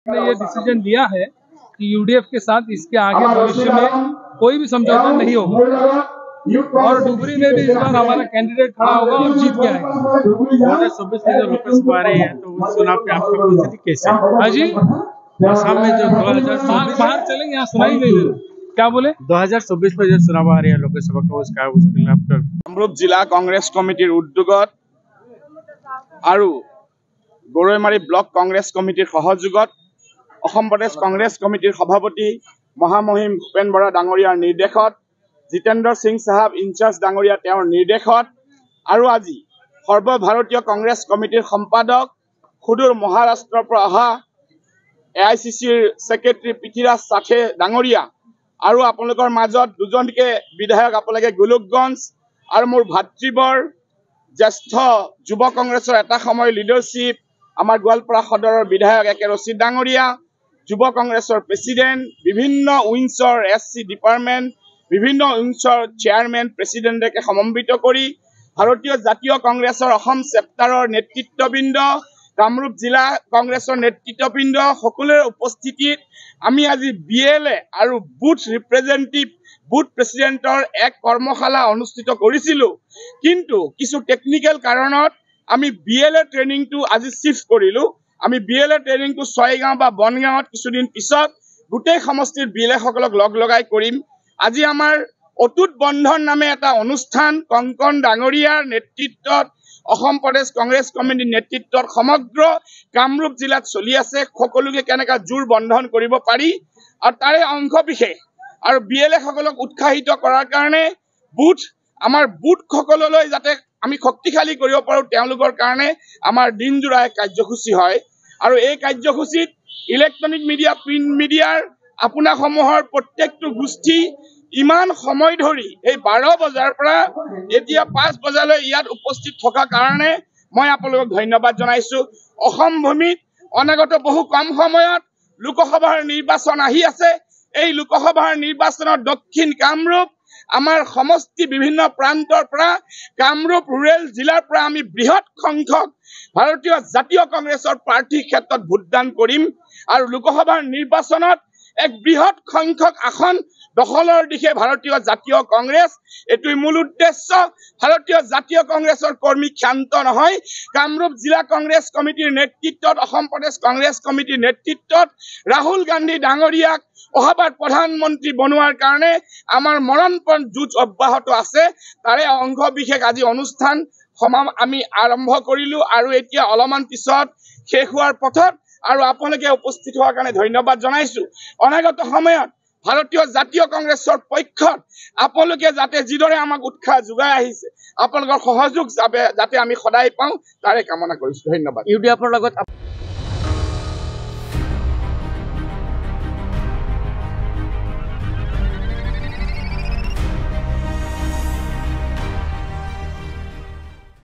ने ये डिसीजन लिया है कि यूडीएफ के साथ इसके आगे भविष्य में कोई भी समझौता नहीं होगा और डुबरी में भी इस बार हमारा कैंडिडेट खड़ा होगा और जीत के आएगा। 2026 में जो लोकसभा आ रही है तो उस चुनाव पे आपका परिस्थिति कैसे है? हाँ जी, असम में जो 2026 बाहर चलेंगे, यहाँ सुनाई नहीं दे रहा। क्या बोले? 2026 में जो चुनाव आ रही है लोकसभा का उसके लिए आपका কামৰূপ জিলা কংগ্ৰেছ কমিটিৰ উদ্যোগত আৰু গৰৈমাৰী ব্লক কংগ্ৰেছ কমিটিৰ সহযোগত অসম প্ৰদেশ কংগ্ৰেছ কমিটিৰ সভাপতি মহামহিম ভূপেন বৰা ডাঙৰীয়াৰ নিৰ্দেশত জিতেন্দ্ৰ সিং সাহাব ইনচাৰ্জ ডাঙৰীয়া তেওঁৰ নিৰ্দেশত আৰু আজি সৰ্বভাৰতীয় কংগ্ৰেছ কমিটিৰ সম্পাদক সুদূৰ মহাৰাষ্ট্ৰৰ পৰা অহা AICCৰ সেক্ৰেটাৰী পৃথ্বীৰাজ সাথে ডাঙৰীয়া আৰু আপোনালোকৰ মাজত দুজনকে বিধায়ক আপোনালোকে গোলকগঞ্জ আৰু মোৰ ভাতৃবৰ জ্যেষ্ঠ যুৱ কংগ্ৰেছৰ এটা সময় লিডাৰশ্বিপ আমাৰ গোৱালপাৰা সদৰৰ বিধায়ক একে ৰচিদ ডাঙৰীয়া যুৱ কংগ্ৰেছৰ প্ৰেচিডেণ্ট বিভিন্ন উইংছৰ SC ডিপাৰ্টমেণ্ট বিভিন্ন উইংছৰ চেয়াৰমেন প্ৰেচিডেণ্টকে সমন্বিত কৰি ভাৰতীয় জাতীয় কংগ্ৰেছৰ অসম চেপ্টাৰৰ নেতৃত্ববৃন্দ কামৰূপ জিলা কংগ্ৰেছৰ নেতৃত্ববৃন্দ সকলোৰে উপস্থিতিত আমি আজি BLA আৰু বুথ ৰিপ্ৰেজেন্টেটিভ বুথ প্ৰেচিডেণ্টৰ এক কৰ্মশালা অনুষ্ঠিত কৰিছিলোঁ কিন্তু কিছু টেকনিক্যাল কাৰণত আমি BLA ট্ৰেইনিংটো আজি শিফট কৰিলোঁ আমি BLA ট্ৰেইনিংটো ছয়গাঁও বা বনগাঁৱত কিছুদিন পিছত গোটেই সমষ্টিৰ BLA সকলক লগ লগাই কৰিম আজি আমাৰ অটুট বন্ধন নামে এটা অনুষ্ঠান কংকন ডাঙৰীয়াৰ নেতৃত্বত অসম প্ৰদেশ কংগ্ৰেছ কমিটিৰ নেতৃত্বত সমগ্ৰ কামৰূপ জিলাত চলি আছে সকলোকে কেনেকা জোৰ বন্ধন কৰিব পাৰি আৰু তাৰে অংশ বিশেষ আৰু BLA সকলক উৎসাহিত কৰাৰ কাৰণে আমাৰ বুথ সকললৈ যাতে আমি শক্তিশালী কৰিব পাৰো তেওঁলোকৰ কাৰণে আমাৰ দিনজোৰা কাৰ্যসূচী হয় আৰু এই কাৰ্যসূচীত ইলেক্ট্ৰনিক মিডিয়া প্ৰিন্ট মিডিয়াৰ আপোনাসমূহৰ প্ৰত্যেকটো গোষ্ঠী ইমান সময় ধৰি এই 12 বজাৰ পৰা এতিয়া 5 বজালৈ ইয়াত উপস্থিত থকা কাৰণে মই আপোনালোকক ধন্যবাদ জনাইছো অসম ভূমিত অনাগত বহু কম সময়ত লোকসভাৰ নিৰ্বাচন আহি আছে এই লোকসভাৰ নিৰ্বাচনৰ দক্ষিণ কামৰূপ আমাৰ সমষ্টি বিভিন্ন প্ৰান্তৰ পৰা কামৰূপ ৰুৰেল জিলাৰ পৰা আমি বৃহৎ সংখ্যক ভাৰতীয় জাতীয় কংগ্ৰেছৰ প্ৰাৰ্থীৰ ক্ষেত্ৰত ভোটদান কৰিম আৰু লোকসভাৰ নিৰ্বাচনত এক বৃহৎ সংখ্যক আসন দখলৰ দিশে ভাৰতীয় জাতীয় কংগ্ৰেছ এটোই মূল উদ্দেশ্য ভাৰতীয় জাতীয় কংগ্ৰেছৰ কৰ্মী ক্ষান্ত নহয় কামৰূপ জিলা কংগ্ৰেছ কমিটিৰ নেতৃত্বত অসম প্ৰদেশ কংগ্ৰেছ কমিটিৰ নেতৃত্বত ৰাহুল গান্ধী ডাঙৰীয়াক অহাবাৰ প্ৰধানমন্ত্ৰী বনোৱাৰ কাৰণে আমাৰ মৰণপণ যুঁজ অব্যাহত আছে তাৰে অংশ বিশেষ আজি অনুষ্ঠান আমি আৰম্ভ কৰিলোঁ আৰু এতিয়া অলপমান পিছত শেষ হোৱাৰ পথত আৰু আপোনালোকে উপস্থিত হোৱাৰ কাৰণে ধন্যবাদ জনাইছো অনাগত সময়ত ভাৰতীয় জাতীয় কংগ্ৰেছৰ পক্ষত আপোনালোকে যাতে যিদৰে আমাক উৎসাহ যোগাই আহিছে আপোনালোকৰ সহযোগ যাতে আমি সদায় পাওঁ তাৰে কামনা কৰিছো ধন্যবাদ UDF ৰ লগত